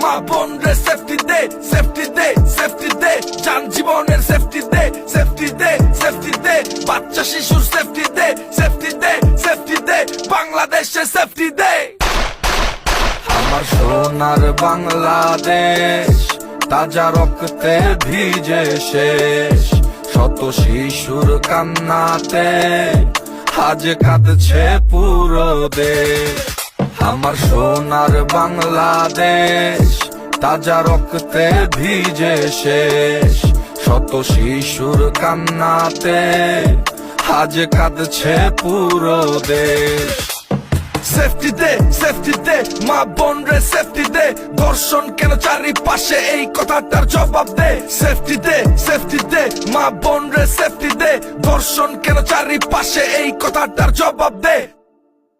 মা বোন রে সেফটি দে, সেফটি দে, সেফটি দে, জান জীবনের সেফটি দে, সেফটি দে, সেফটি দে, বাচ্চা শিশুর সেফটি দে, সেফটি দে, সেফটি দে, বাংলাদেশে সেফটি দে। আমার সোনার বাংলাদেশ তাজা রক্তে ভিজে শেষ, শত শিশুর কান্নাতে আজ কাঁদছে পুরো দেশ। আমার সোনার বাংলাদেশ তাজা রক্তে ভিজে শেষ, শত শিশুর কান্নাতে আজ কাঁদছে পুরো দেশ। সেফটি দে, সেফটি দে, মা বোন রে সেফটি দে, ধর্ষণ কেন চারিপাশে এই কথাটার জবাব দে। সেফটি দে, সেফটি দে, মা বোন রে সেফটি দে, ধর্ষণ কেন চারিপাশে এই কথাটার জবাব দে।